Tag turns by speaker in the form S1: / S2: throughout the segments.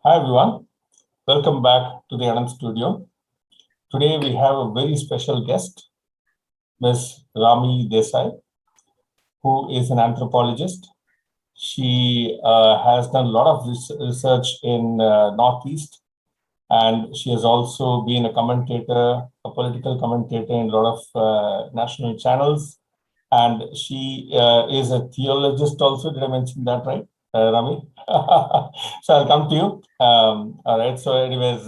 S1: Hi everyone, welcome back to the Anand Studio. Today we have a very special guest, Ms. Rami Desai, who is an anthropologist. She has done a lot of research in Northeast, and she has also been a commentator, a political commentator in a lot of national channels. And she is a theologist also. Did I mention that right, Rami? So I'll come to you. All right. So anyways,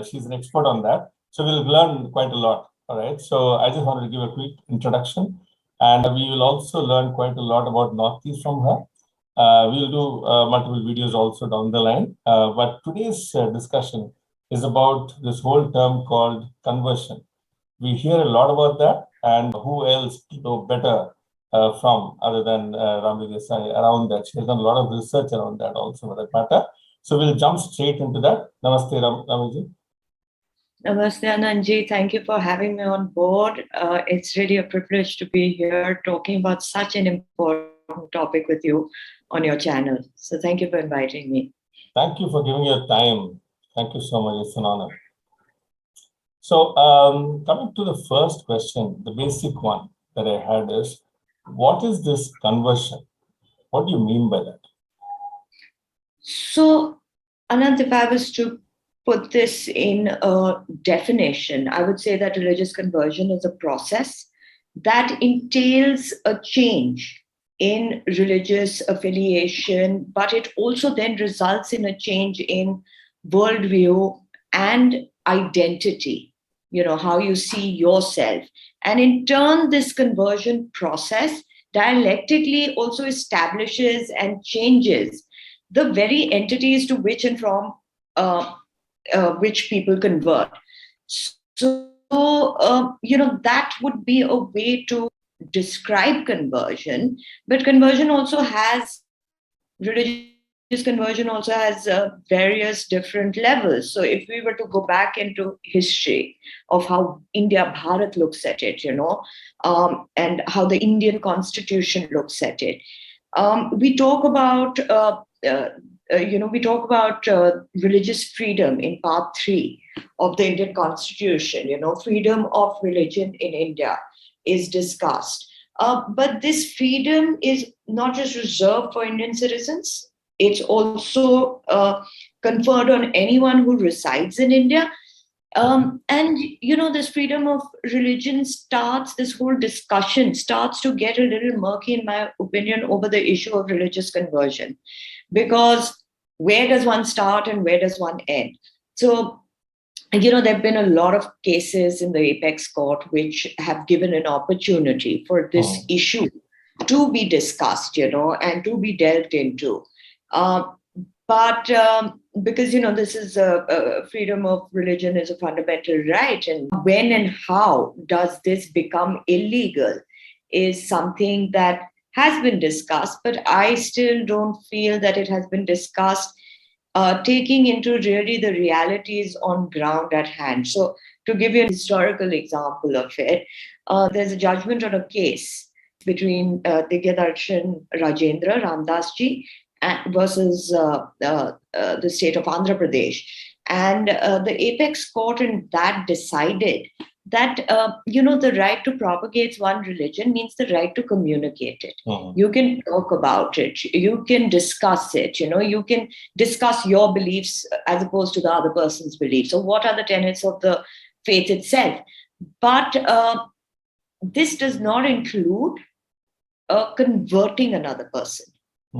S1: she's an expert on that. So we'll learn quite a lot. All right. So I just wanted to give a quick introduction. And we will also learn quite a lot about Northeast from her. We'll do multiple videos also down the line. But today's discussion is about this whole term called conversion. We hear a lot about that, and who else to know better from other than Rami Desai around that. She has done a lot of research around that also for that matter. So we'll jump straight into that. Namaste, Ramiji.
S2: Namaste, Anandji. Thank you for having me on board. It's really a privilege to be here talking about such an important topic with you on your channel. So thank you for inviting me.
S1: Thank you for giving your time. Thank you so much. It's an honor. So coming to the first question, the basic one that I had is, what is this conversion? What do you mean by that?
S2: So, Anand, if I was to put this in a definition, I would say that religious conversion is a process that entails a change in religious affiliation, but it also then results in a change in worldview and identity, how you see yourself. And in turn, this conversion process dialectically also establishes and changes the very entities to which and from which people convert. So, that would be a way to describe conversion, but religious conversion also has various different levels. So if we were to go back into history of how India Bharat looks at it, and how the Indian Constitution looks at it, we talk about religious freedom in part 3 of the Indian Constitution. Freedom of religion in India is discussed. But this freedom is not just reserved for Indian citizens. It's also conferred on anyone who resides in India. This freedom of religion this whole discussion starts to get a little murky, in my opinion, over the issue of religious conversion. Because where does one start and where does one end? So, there have been a lot of cases in the apex court which have given an opportunity for this issue to be discussed, and to be delved into. But because, this is freedom of religion is a fundamental right. And when and how does this become illegal is something that has been discussed, but I still don't feel that it has been discussed taking into really the realities on ground at hand. So to give you a historical example of it, there's a judgment on a case between Digyadarshan Rajendra Ramdas ji versus the state of Andhra Pradesh. And the apex court in that decided that, the right to propagate one religion means the right to communicate it. You can talk about it. You can discuss it. You can discuss your beliefs as opposed to the other person's beliefs. So what are the tenets of the faith itself? But this does not include converting another person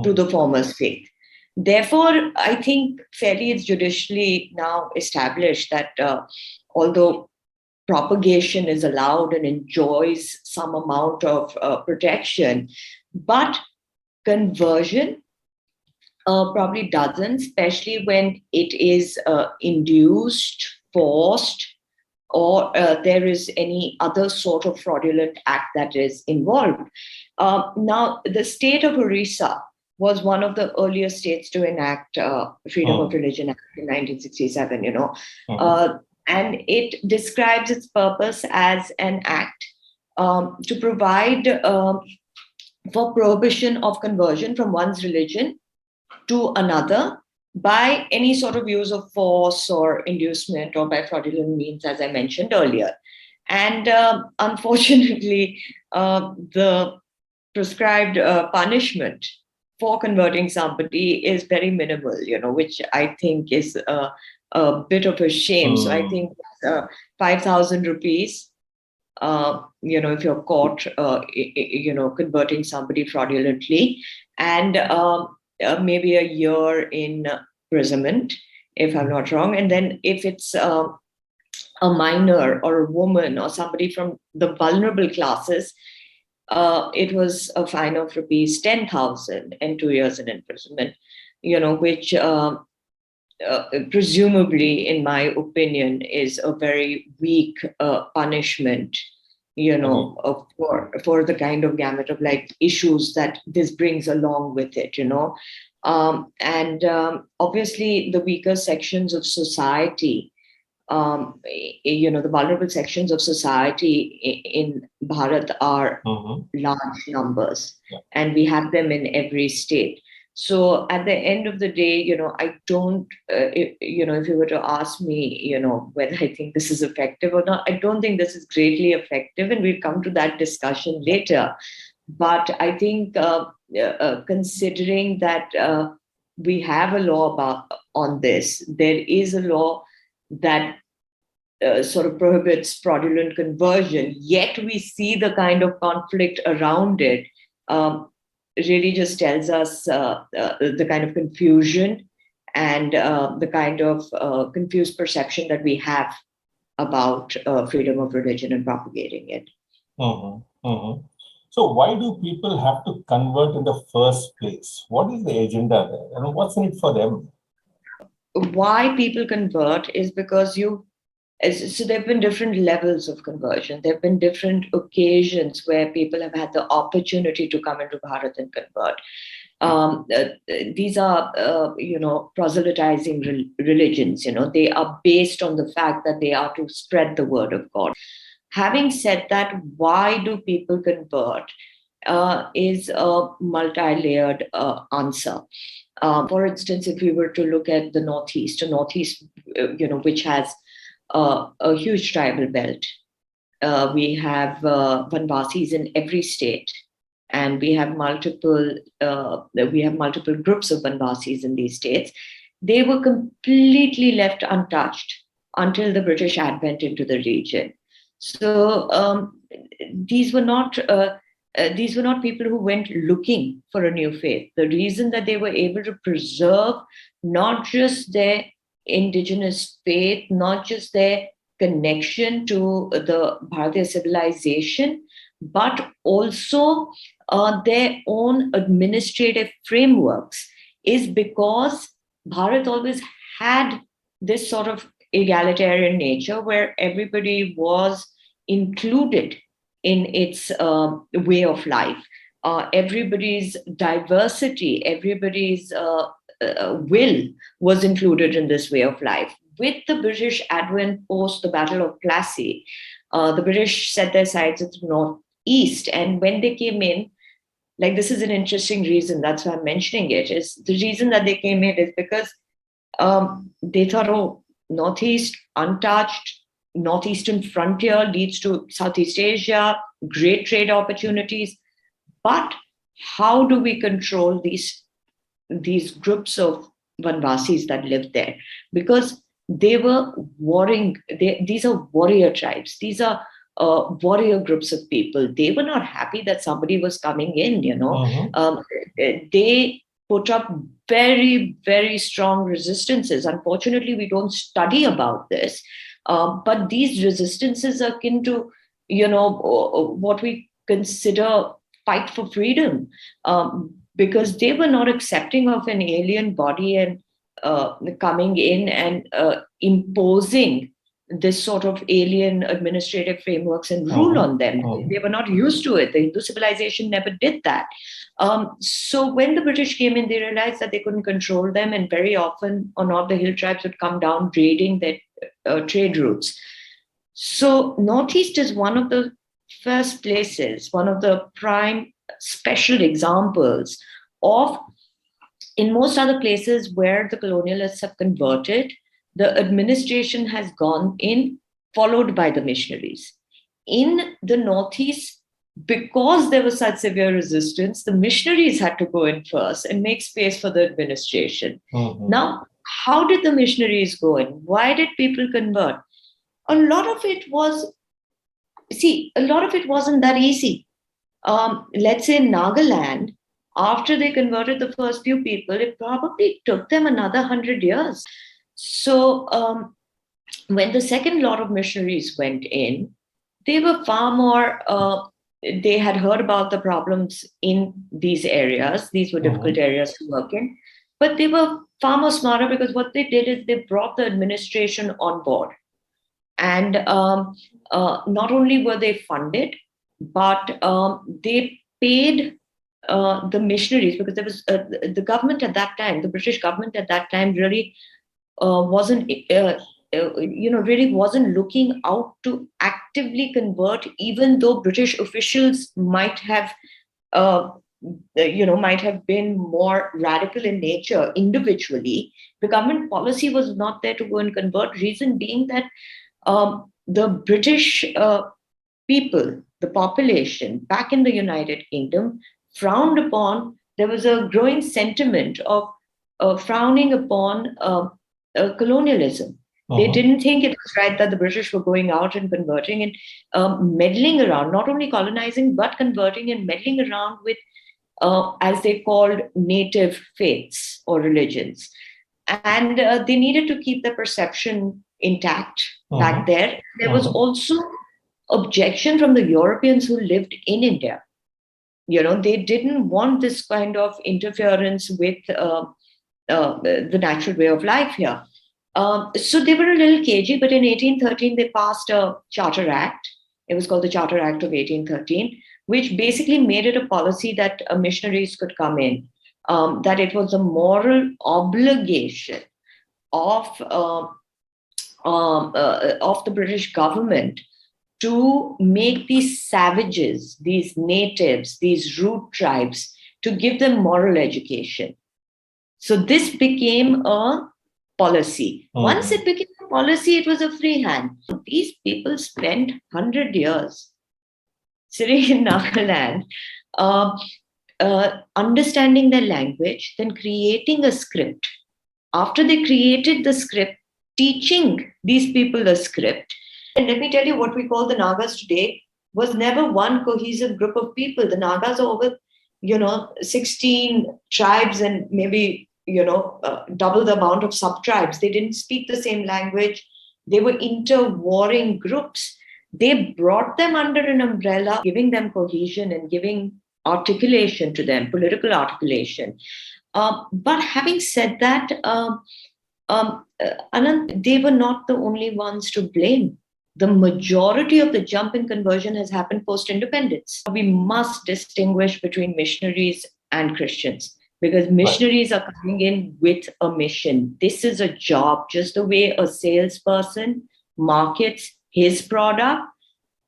S2: to the former's faith. Therefore, I think fairly it's judicially now established that although propagation is allowed and enjoys some amount of protection, but conversion probably doesn't, especially when it is induced, forced, or there is any other sort of fraudulent act that is involved. Now, the state of Orissa was one of the earliest states to enact Freedom of Religion Act in 1967, and it describes its purpose as an act to provide for prohibition of conversion from one's religion to another by any sort of use of force or inducement or by fraudulent means, as I mentioned earlier. And unfortunately, the prescribed punishment for converting somebody is very minimal, which I think is a bit of a shame. So I think 5,000 rupees, if you're caught, converting somebody fraudulently, and maybe a year in imprisonment, if I'm not wrong. And then if it's a minor or a woman or somebody from the vulnerable classes, it was a fine of rupees 10,000 and 2 years in imprisonment, which presumably, in my opinion, is a very weak punishment, for the kind of gamut of like issues that this brings along with it, and obviously the weaker sections of society, the vulnerable sections of society in Bharat are large numbers, and we have them in every state. So at the end of the day, I don't, if you were to ask me, whether I think this is effective or not, I don't think this is greatly effective, and we'll come to that discussion later. But I think considering that we have a law on this, there is a law that sort of prohibits fraudulent conversion, yet we see the kind of conflict around it, really just tells us the kind of confusion and the kind of confused perception that we have about freedom of religion and propagating it.
S1: So why do people have to convert in the first place? What is the agenda there? And what's in it for them?
S2: Why people convert is because so there have been different levels of conversion. There have been different occasions where people have had the opportunity to come into Bharat and convert. These are, proselytizing religions. They are based on the fact that they are to spread the word of God. Having said that, why do people convert is a multi-layered answer. For instance, if we were to look at the Northeast, which has a huge tribal belt. We have Vanvasis in every state, and we have multiple groups of Vanvasis in these states. They were completely left untouched until the British advent into the region. So these were not people who went looking for a new faith. The reason that they were able to preserve not just their indigenous faith, not just their connection to the Bharatiya civilization, but also their own administrative frameworks, is because Bharat always had this sort of egalitarian nature where everybody was included in its way of life. Everybody's diversity, everybody's will was included in this way of life. With the British advent post the Battle of Plassey, the British set their sights at the northeast, and when they came in, like, this is an interesting reason, that's why I'm mentioning it, is the reason that they came in is because they thought, oh, northeast, untouched, northeastern frontier leads to Southeast Asia, great trade opportunities, but how do we control these groups of Vanvasis that lived there? Because they were warring, these are warrior tribes, these are warrior groups of people. They were not happy that somebody was coming in, they put up very, very strong resistances. Unfortunately, we don't study about this, but these resistances are akin to, what we consider fight for freedom, because they were not accepting of an alien body and coming in and imposing this sort of alien administrative frameworks and rule on them. They were not used to it. The Hindu civilization never did that. So when the British came in, they realized that they couldn't control them, and very often on all the hill tribes would come down raiding their trade routes. So Northeast is one of the first places, one of the prime special examples of in most other places where the colonialists have converted, the administration has gone in, followed by the missionaries. In the Northeast, because there was such severe resistance, the missionaries had to go in first and make space for the administration. Now, how did the missionaries go in? Why did people convert? A lot of it wasn't that easy. Let's say in Nagaland, after they converted the first few people, it probably took them another 100 years. So when the second lot of missionaries went in, they were far more, they had heard about the problems in these areas. These were difficult areas to work in, but they were far more smarter because what they did is they brought the administration on board. And not only were they funded, but they paid the missionaries, because there was the government at that time, the British government at that time really wasn't really wasn't looking out to actively convert, even though British officials might have been more radical in nature individually. The government policy was not there to go and convert. Reason being that the British people, the population back in the United Kingdom, frowned upon. There was a growing sentiment of frowning upon colonialism. They didn't think it was right that the British were going out and converting and meddling around, not only colonizing, but converting and meddling around with, as they called, native faiths or religions. And they needed to keep the perception intact back there. There was also objection from the Europeans who lived in India. They didn't want this kind of interference with the natural way of life here. So they were a little cagey, but in 1813, they passed a Charter Act. It was called the Charter Act of 1813, which basically made it a policy that missionaries could come in, that it was a moral obligation of the British government to make these savages, these natives, these root tribes, to give them moral education. So this became a policy. Once it became a policy, it was a free hand. These people spent 100 years sitting in Nagaland, understanding their language, then creating a script. After they created the script, teaching these people the script. And let me tell you, what we call the Nagas today was never one cohesive group of people. The Nagas are over, 16 tribes and maybe, double the amount of sub-tribes. They didn't speak the same language. They were inter-warring groups. They brought them under an umbrella, giving them cohesion and giving articulation to them, political articulation. But having said that, Anand, they were not the only ones to blame. The majority of the jump in conversion has happened post-independence. We must distinguish between missionaries and Christians, because missionaries are coming in with a mission. This is a job, just the way a salesperson markets his product.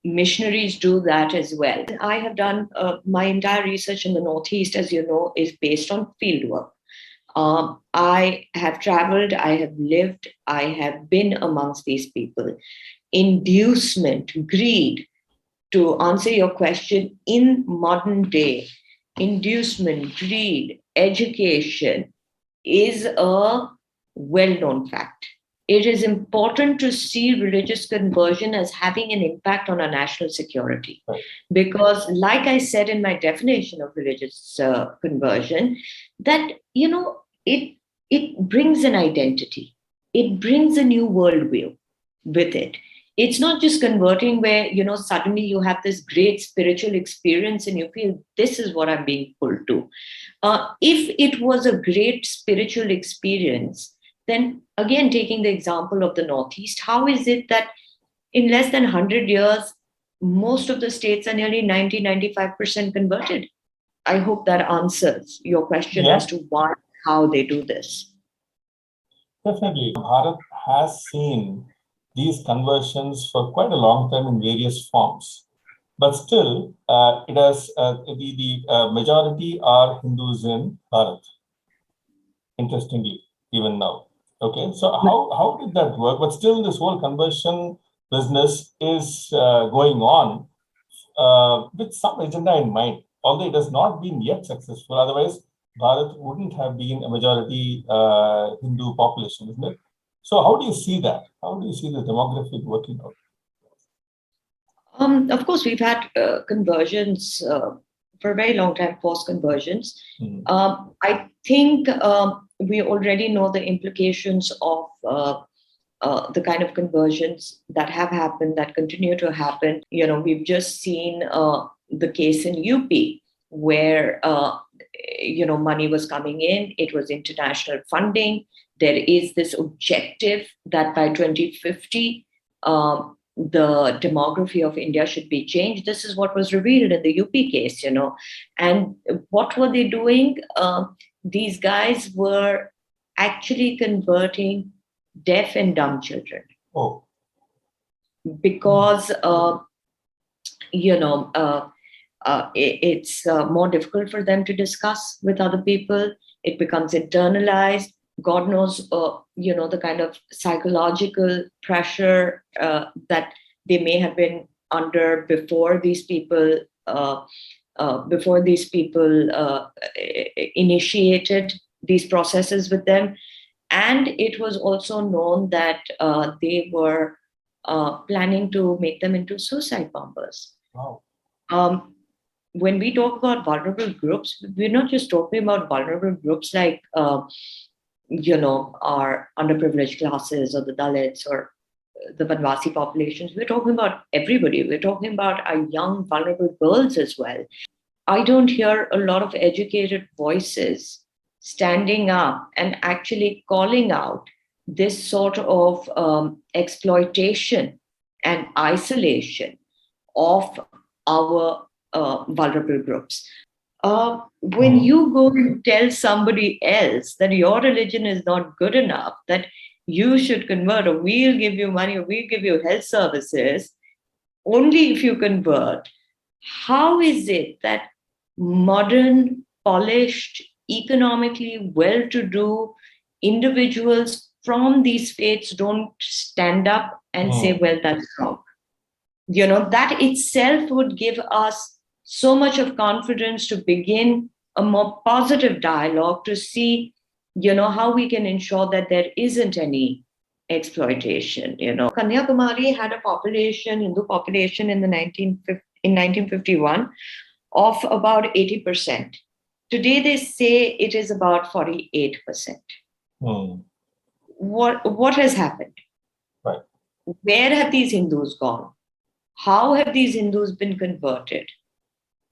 S2: Missionaries do that as well. I have done my entire research in the Northeast, as you know, is based on fieldwork. I have traveled, I have lived, I have been amongst these people. Inducement, greed, to answer your question, in modern day, inducement, greed, education is a well-known fact. It is important to see religious conversion as having an impact on our national security. Right. Because, like I said in my definition of religious conversion, that, it brings an identity. It brings a new worldview with it. It's not just converting where, suddenly you have this great spiritual experience and you feel this is what I'm being pulled to. If it was a great spiritual experience, then again, taking the example of the Northeast, how is it that in less than 100 years, most of the states are nearly 90-95% converted? I hope that answers your question as to why, how they do this.
S1: Definitely. Bharat has seen these conversions for quite a long time in various forms. But still, it has the majority are Hindus in Bharat. interestingly, even now. Okay, so how did that work? But still, this whole conversion business is going on with some agenda in mind, although it has not been yet successful. Otherwise, Bharat wouldn't have been a majority Hindu population, isn't it? So how do you see that? How do you see the demographic working out?
S2: Of course, we've had conversions for a very long time, forced conversions. I think we already know the implications of the kind of conversions that have happened, that continue to happen. We've just seen the case in UP where, money was coming in, it was international funding. There is this objective that by 2050, the demography of India should be changed. This is what was revealed in the UP case, And what were they doing? These guys were actually converting deaf and dumb children.
S1: Oh.
S2: Because, it's more difficult for them to discuss with other people. It becomes internalized. God knows, the kind of psychological pressure that they may have been under before these people initiated these processes with them. And it was also known that they were planning to make them into suicide bombers.
S1: Wow.
S2: When we talk about vulnerable groups, we're not just talking about vulnerable groups like, our underprivileged classes or the Dalits or the Banwasi populations. We're talking about everybody. We're talking about our young, vulnerable girls as well. I don't hear a lot of educated voices standing up and actually calling out this sort of exploitation and isolation of our vulnerable groups. When you go and tell somebody else that your religion is not good enough, that you should convert, or we'll give you money, or we'll give you health services, only if you convert, how is it that modern, polished, economically well-to-do individuals from these faiths don't stand up and say, well, that's wrong? That itself would give us so much of confidence to begin a more positive dialogue to see, how we can ensure that there isn't any exploitation. Kanyakumari had a Hindu population in 1951 of about 80%. Today they say it is about 48%. What has happened?
S1: Right.
S2: Where have these Hindus gone? How have these Hindus been converted?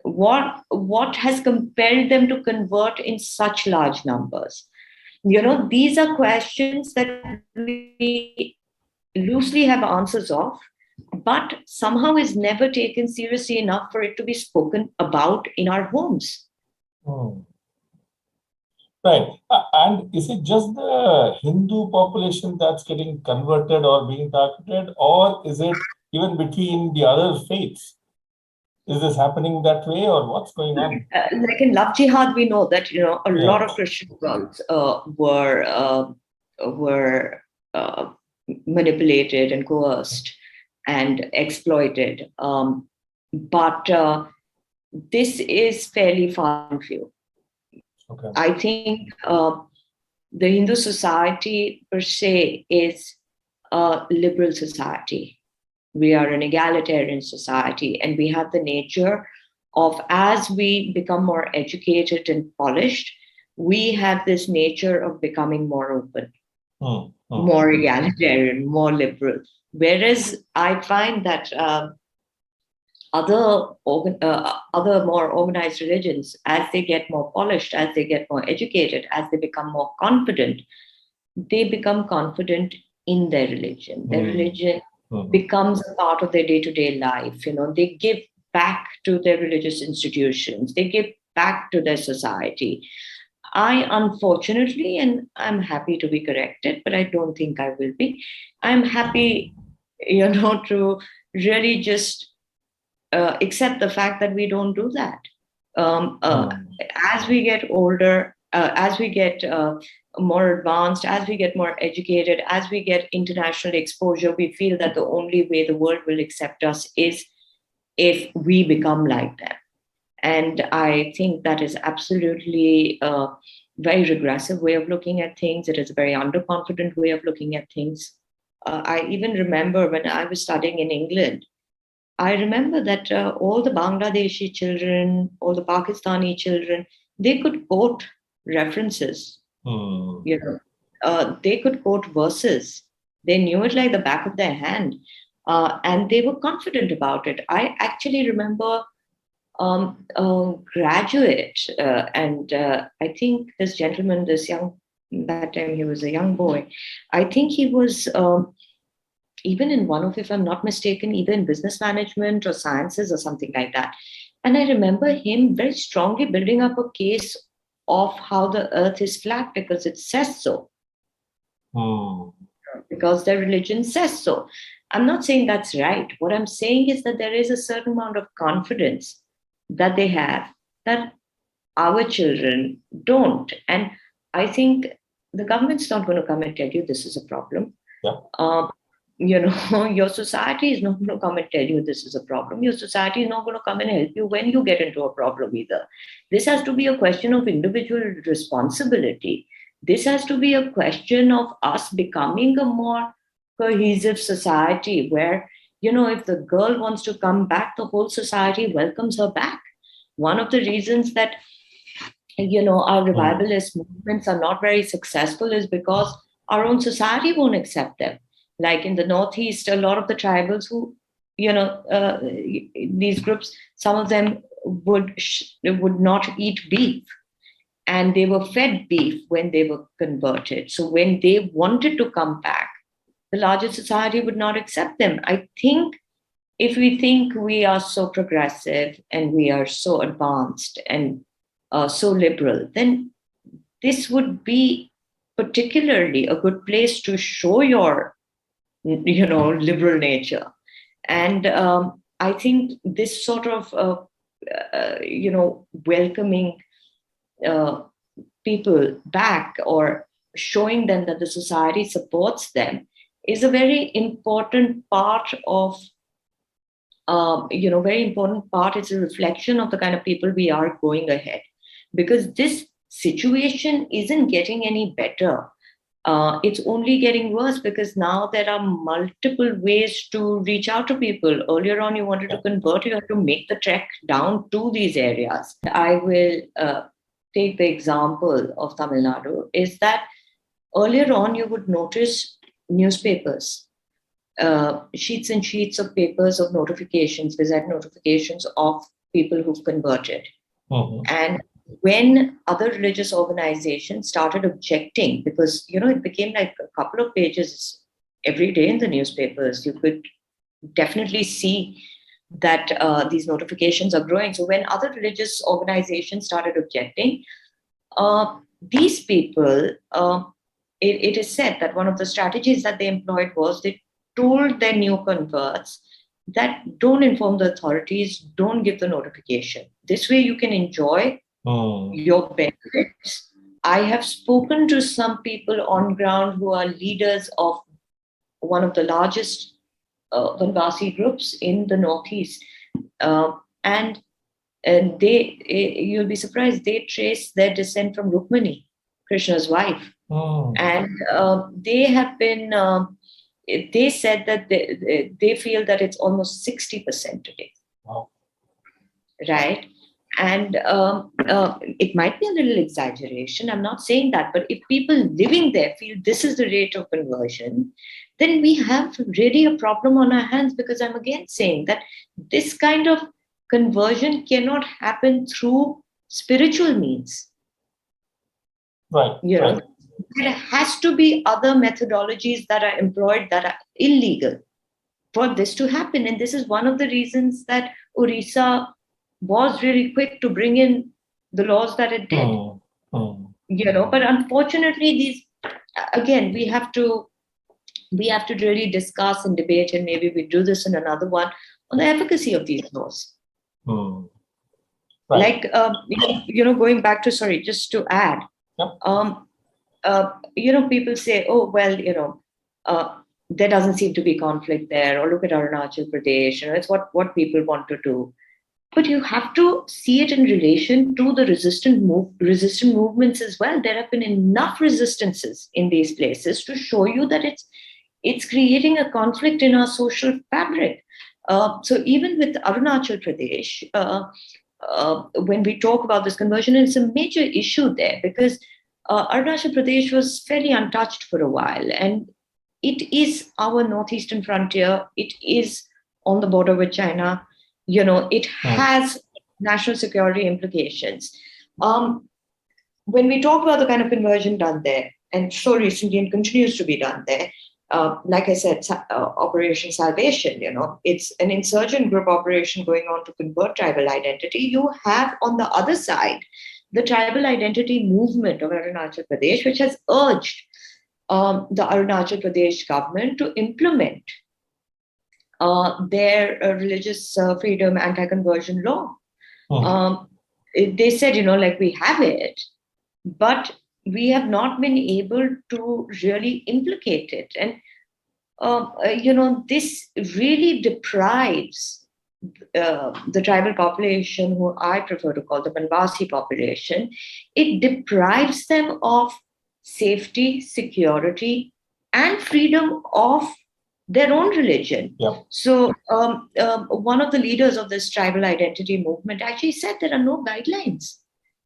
S2: What has compelled them to convert in such large numbers? These are questions that we loosely have answers of, but somehow is never taken seriously enough for it to be spoken about in our homes.
S1: Right. And is it just the Hindu population that's getting converted or being targeted, or is it even between the other faiths? Is this happening that way, or what's going on?
S2: Like in Love Jihad, we know that a lot of Christian girls were manipulated and coerced and exploited. But this is fairly far and few.
S1: Okay.
S2: I think the Hindu society per se is a liberal society. We are an egalitarian society, and we have the nature of, as we become more educated and polished, we have this nature of becoming more open, more egalitarian, more liberal. Whereas I find that other more organized religions, as they get more polished, as they get more educated, as they become more confident, they become confident in their religion. Their religion becomes a part of their day-to-day life. They give back to their religious institutions. They give back to their society. I, unfortunately, and I'm happy to be corrected, but I don't think I will be, I'm happy, to really just accept the fact that we don't do that. As we get older, as we get more advanced, as we get more educated, as we get international exposure, we feel that the only way the world will accept us is if we become like them. And I think that is absolutely a very regressive way of looking at things. It is a very underconfident way of looking at things. I even remember when I was studying in England, I remember that all the Bangladeshi children, all the Pakistani children, they could quote references. They could quote verses. They knew it like the back of their hand, and they were confident about it. I actually remember a graduate, and I think this gentleman, that time he was a young boy. I think he was even in one of, if I'm not mistaken, either in business management or sciences or something like that. And I remember him very strongly building up a case of how the earth is flat because it says so. Because their religion says so. I'm not saying that's right. What I'm saying is that there is a certain amount of confidence that they have that our children don't. And I think the government's not going to come and tell you this is a problem.
S1: Yeah.
S2: Your society is not going to come and tell you this is a problem. Your society is not going to come and help you when you get into a problem either. This has to be a question of individual responsibility. This has to be a question of us becoming a more cohesive society where, if the girl wants to come back, the whole society welcomes her back. One of the reasons that, our revivalist movements are not very successful is because our own society won't accept them. Like in the Northeast, a lot of the tribals who, these groups, some of them would not eat beef. And they were fed beef when they were converted. So when they wanted to come back, the larger society would not accept them. I think if we think we are so progressive and we are so advanced and so liberal, then this would be particularly a good place to show your, liberal nature. And I think this sort of, welcoming people back or showing them that the society supports them is a very important part of, very important part. It's a reflection of the kind of people we are going ahead, because this situation isn't getting any better. It's only getting worse because now there are multiple ways to reach out to people. Earlier on, you wanted to convert, you had to make the trek down to these areas. I will take the example of Tamil Nadu, is that earlier on you would notice newspapers, sheets and sheets of papers of notifications, gazette notifications of people who've converted. And when other religious organizations started objecting, because, it became like a couple of pages every day in the newspapers, you could definitely see that these notifications are growing. So when other religious organizations started objecting, these people, it is said that one of the strategies that they employed was they told their new converts that don't inform the authorities, don't give the notification. This way you can enjoy your benefits. I have spoken to some people on ground who are leaders of one of the largest Vanvasi groups in the Northeast. And you'll be surprised, they trace their descent from Rukmani, Krishna's wife. And they have been, they said that they feel that it's almost 60% today.
S1: Wow.
S2: Right? And it might be a little exaggeration. I'm not saying that. But if people living there feel this is the rate of conversion, then we have really a problem on our hands, because I'm again saying that this kind of conversion cannot happen through spiritual means.
S1: Right.
S2: Right. There has to be other methodologies that are employed that are illegal for this to happen. And this is one of the reasons that Orissa was really quick to bring in the laws that it did. But unfortunately, these, again, we have to really discuss and debate, and maybe we do this in another one, on the efficacy of these laws.
S1: Right.
S2: Like, going back to, just to add, people say, oh, well, there doesn't seem to be conflict there, or look at Arunachal Pradesh, it's what people want to do. But you have to see it in relation to the resistant movements as well. There have been enough resistances in these places to show you that it's creating a conflict in our social fabric. So even with Arunachal Pradesh, when we talk about this conversion, it's a major issue there because Arunachal Pradesh was fairly untouched for a while, and it is our northeastern frontier. It is on the border with China. It has national security implications. When we talk about the kind of conversion done there, and so recently and continues to be done there, like I said, Operation Salvation, it's an insurgent group operation going on to convert tribal identity. You have on the other side the tribal identity movement of Arunachal Pradesh, which has urged the Arunachal Pradesh government to implement their religious freedom anti-conversion law. They said, we have it, but we have not been able to really implicate it. And, this really deprives the tribal population, who I prefer to call the Banvasi population, it deprives them of safety, security, and freedom of their own religion.
S1: Yep.
S2: So one of the leaders of this tribal identity movement actually said there are no guidelines.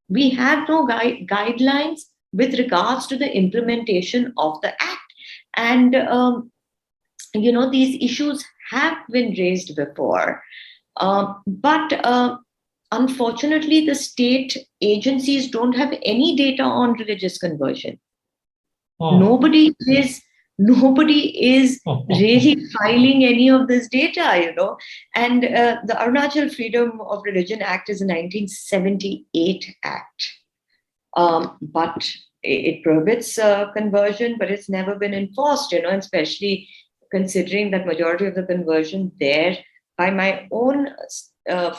S2: We have no guidelines with regards to the implementation of the act. And, these issues have been raised before. But unfortunately, the state agencies don't have any data on religious conversion. Nobody is really filing any of this data, And the Arunachal Freedom of Religion Act is a 1978 act. But it prohibits conversion, but it's never been enforced, especially considering that majority of the conversion there, by my own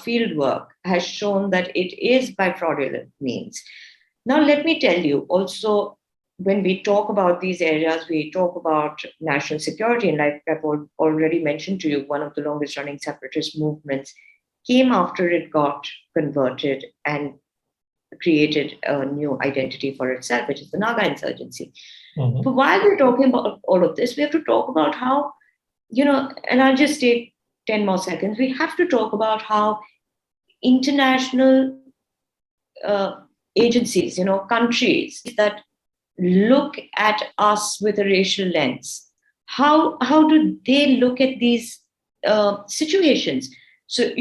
S2: field work, has shown that it is by fraudulent means. Now, let me tell you also, when we talk about these areas, we talk about national security. And like I've already mentioned to you, one of the longest running separatist movements came after it got converted and created a new identity for itself, which is the Naga insurgency. But while we're talking about all of this, we have to talk about how, and I'll just take 10 more seconds, we have to talk about how international agencies, countries that look at us with a racial lens, how do they look at these situations? So,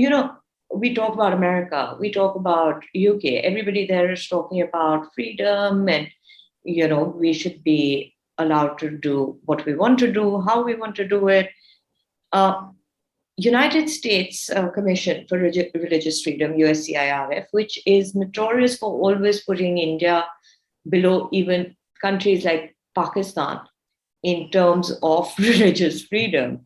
S2: we talk about America, we talk about UK, everybody there is talking about freedom and, we should be allowed to do what we want to do, how we want to do it. United States Commission for Religious Freedom, USCIRF, which is notorious for always putting India below even countries like Pakistan in terms of religious freedom.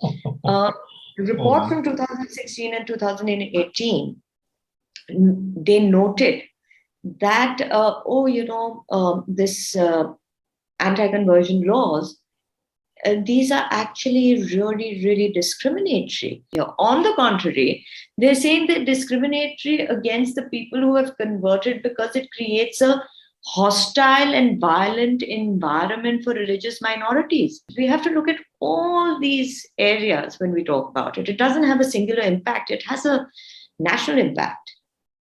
S2: Report from 2016 and 2018, they noted that, this anti-conversion laws, these are actually really, really discriminatory. On the contrary, they're saying they're discriminatory against the people who have converted because it creates a hostile and violent environment for religious minorities. We have to look at all these areas when we talk about it. It doesn't have a singular impact. It has a national impact.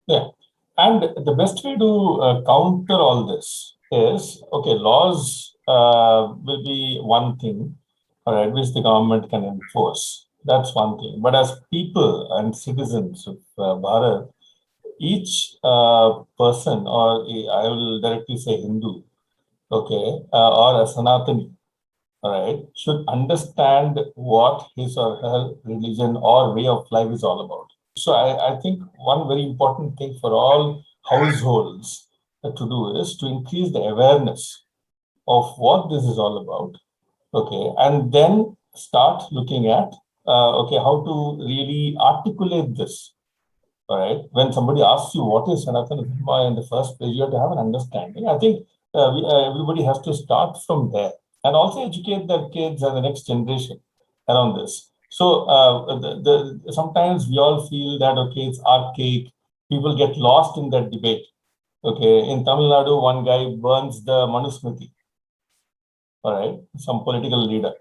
S1: Yeah. And the best way to counter all this is, laws will be one thing, which the government can enforce. That's one thing. But as people and citizens of Bharat, each person, or I will directly say Hindu, or a Sanatani, should understand what his or her religion or way of life is all about. So I think one very important thing for all households to do is to increase the awareness of what this is all about, and then start looking at, how to really articulate this. All right. When somebody asks you what is Sanatana Dharma in the first place, you have to have an understanding. I think everybody has to start from there and also educate their kids and the next generation around this. So sometimes we all feel that, okay, it's archaic. People get lost in that debate. Okay, in Tamil Nadu, one guy burns the Manusmriti. All right, some political leader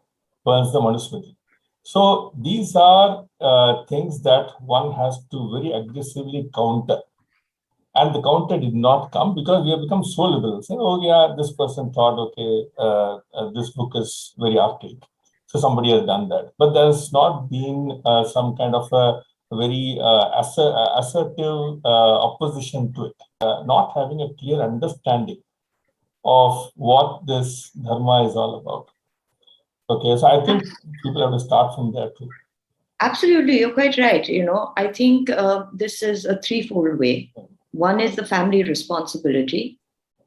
S1: burns the Manusmriti. So these are things that one has to very aggressively counter. And the counter did not come because we have become so liberal. Say, oh yeah, this person thought, okay, this book is very archaic. So somebody has done that. But there's not been some kind of a very assertive opposition to it. Not having a clear understanding of what this dharma is all about. Okay, so I think people have to start from there too.
S2: Absolutely, you're quite right. I think this is a threefold way. One is the family responsibility,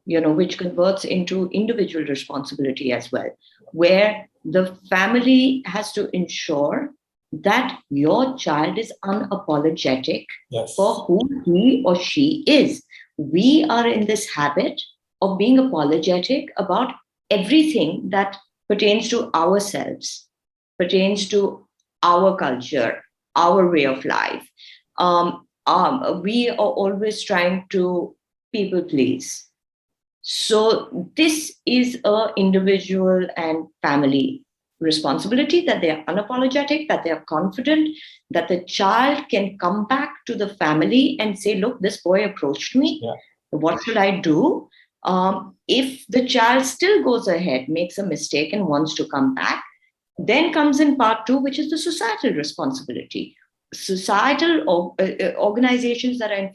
S2: which converts into individual responsibility as well, where the family has to ensure that your child is unapologetic for who he or she is. We are in this habit of being apologetic about everything that pertains to ourselves, pertains to our culture, our way of life. We are always trying to people please. So this is an individual and family responsibility, that they are unapologetic, that they are confident, that the child can come back to the family and say, look, this boy approached me. Yeah. What should I do? If the child still goes ahead, makes a mistake and wants to come back, then comes in part two, which is the societal responsibility. Societal organizations that are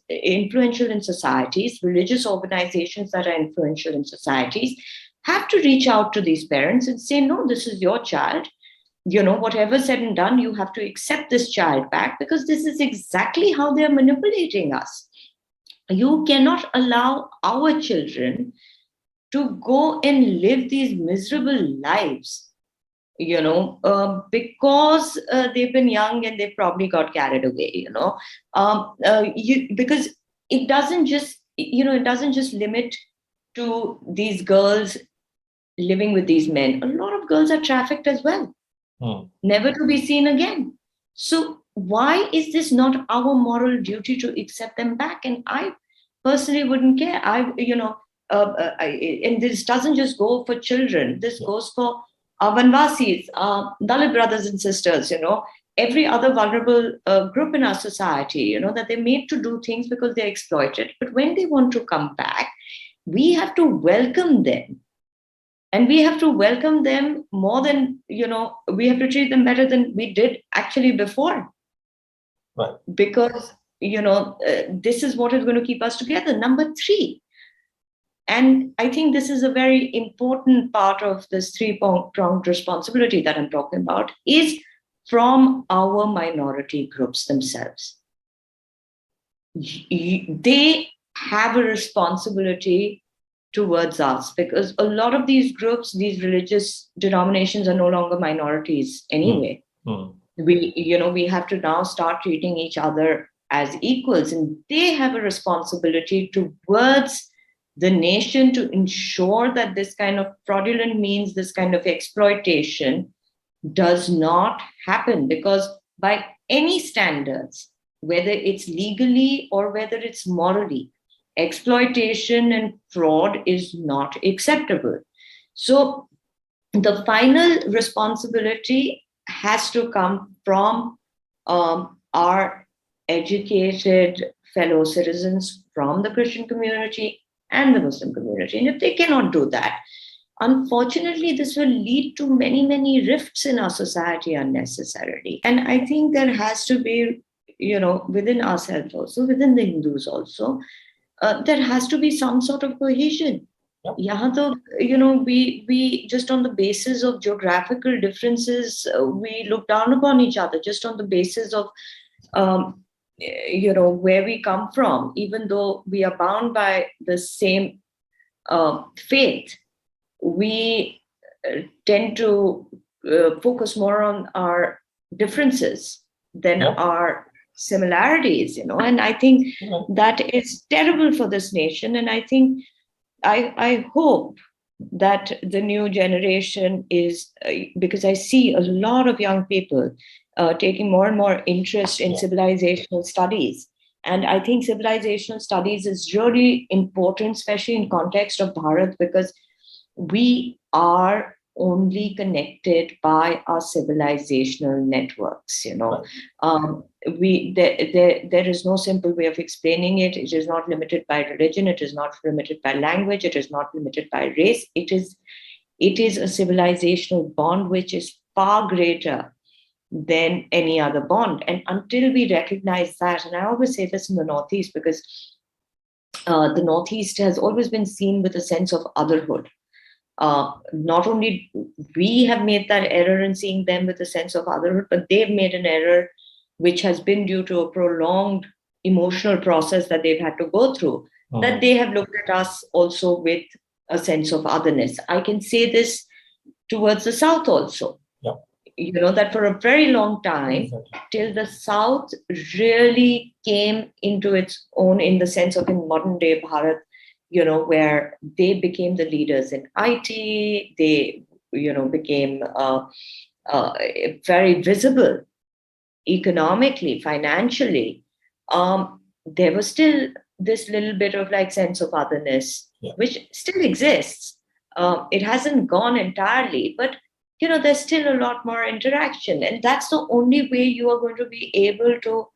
S2: influential in societies, religious organizations that are influential in societies, have to reach out to these parents and say, no, this is your child. Whatever said and done, you have to accept this child back, because this is exactly how they're manipulating us. You cannot allow our children to go and live these miserable lives, because they've been young and they probably got carried away, because it doesn't just limit to these girls living with these men. A lot of girls are trafficked as well, never to be seen again. So why is this not our moral duty to accept them back? And I personally wouldn't care. And this doesn't just go for children. This goes for Vanvasis, Dalit brothers and sisters, every other vulnerable group in our society, that they're made to do things because they're exploited. But when they want to come back, we have to welcome them. And we have to welcome them more than, we have to treat them better than we did actually before.
S1: Right.
S2: Because, this is what is going to keep us together. Number three, and I think this is a very important part of this three-pronged responsibility that I'm talking about, is from our minority groups themselves. They have a responsibility towards us, because a lot of these groups, these religious denominations, are no longer minorities anyway. We have to now start treating each other as equals, and they have a responsibility towards the nation to ensure that this kind of fraudulent means, this kind of exploitation does not happen. Because by any standards, whether it's legally or whether it's morally, exploitation and fraud is not acceptable. So the final responsibility has to come from our educated fellow citizens from the Christian community and the Muslim community. And if they cannot do that, unfortunately, this will lead to many, many rifts in our society unnecessarily. And I think there has to be, within ourselves also, within the Hindus also, there has to be some sort of cohesion. Yep. We just on the basis of geographical differences, we look down upon each other just on the basis of where we come from, even though we are bound by the same faith. We tend to focus more on our differences than our similarities, and I think that is terrible for this nation. And I think I hope that the new generation is, because I see a lot of young people taking more and more interest in civilizational studies. And I think civilizational studies is really important, especially in context of Bharat, because we are only connected by our civilizational networks. There is no simple way of explaining it. It is not limited by religion, it is not limited by language, it is not limited by race. It is a civilizational bond which is far greater than any other bond. And until we recognize that, and I always say this in the Northeast, because the Northeast has always been seen with a sense of otherhood. Not only we have made that error in seeing them with a sense of otherhood, but they've made an error which has been due to a prolonged emotional process that they've had to go through, that they have looked at us also with a sense of otherness. I can say this towards the South also. That for a very long time, till the South really came into its own in the sense of in modern day Bharat, where they became the leaders in IT, they, became very visible economically, financially. There was still this little bit of like sense of otherness, which still exists. It hasn't gone entirely, but there's still a lot more interaction. And that's the only way you are going to be able to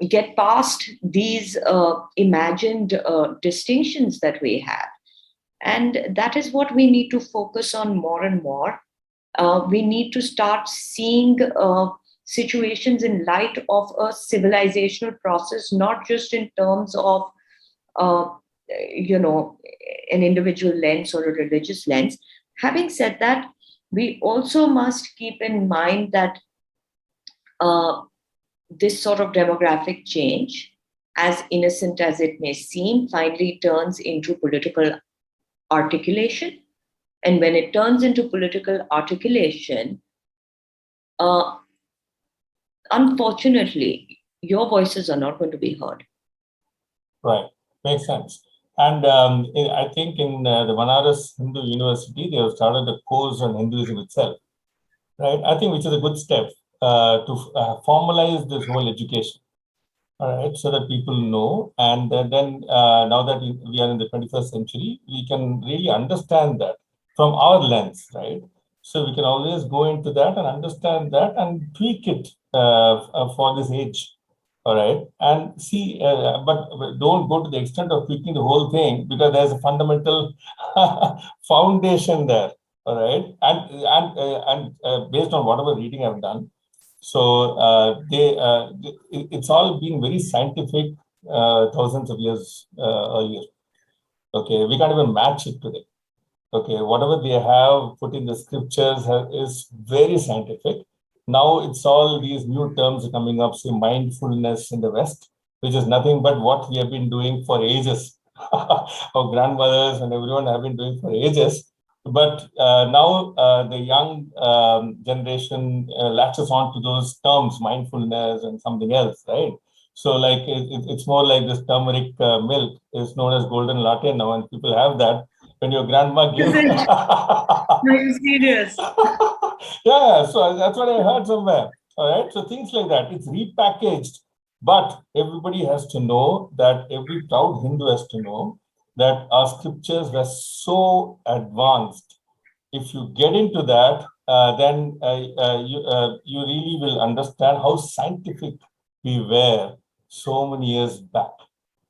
S2: get past these imagined distinctions that we have. And that is what we need to focus on more and more. We need to start seeing situations in light of a civilizational process, not just in terms of, an individual lens or a religious lens. Having said that, we also must keep in mind that this sort of demographic change, as innocent as it may seem, finally turns into political articulation. And when it turns into political articulation, unfortunately, your voices are not going to be heard.
S1: Right, makes sense. And I think in the Banaras Hindu University, they have started a course on Hinduism itself, right? I think which is a good step to formalize this whole education, all right, so that people know. And then now that we are in the 21st century, we can really understand that from our lens, right? So we can always go into that and understand that and tweak it for this age. All right, and see, but don't go to the extent of tweaking the whole thing, because there's a fundamental foundation there. All right, and based on whatever reading I've done, so it's all been very scientific thousands of years earlier. Okay, we can't even match it today. Okay, whatever they have put in the scriptures is very scientific. Now it's all these new terms coming up, say mindfulness in the West, which is nothing but what we have been doing for ages. Our grandmothers and everyone have been doing for ages. But now the young generation latches on to those terms, mindfulness and something else, right? So like it's more like this turmeric milk is known as golden latte now, and people have that. When your grandma gave
S2: Are you serious?
S1: Yeah, so that's what I heard somewhere. All right, so things like that, it's repackaged, but everybody has to know that, every proud Hindu has to know that our scriptures were so advanced. If you get into that, then you really will understand how scientific we were so many years back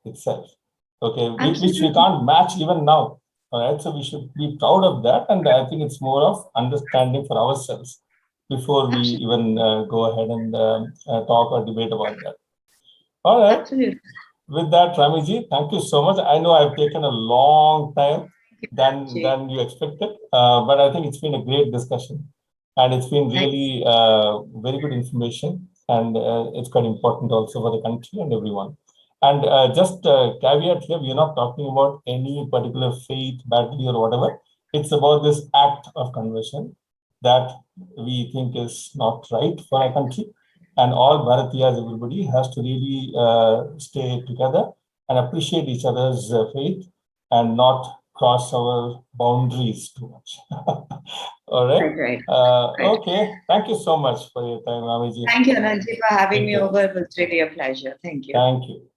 S1: itself. Okay, which we can't match even now. All right, so we should be proud of that, and I think it's more of understanding for ourselves before we even go ahead and talk or debate about that. All right.
S2: Absolutely.
S1: With that, Ramiji, thank you so much. I know I've taken a long time than you expected, but I think it's been a great discussion, and it's been really very good information, and it's quite important also for the country and everyone. And just caveat here, we're not talking about any particular faith, badly or whatever. It's about this act of conversion that we think is not right for our country. And all Bharatiyas, everybody has to really stay together and appreciate each other's faith and not cross our boundaries too much. All right.
S2: Right.
S1: Okay. Thank you so much for your time, Ramiji.
S2: Thank you, Anandji, for having
S1: Take
S2: me
S1: care.
S2: over. It was really a pleasure. Thank you.
S1: Thank you.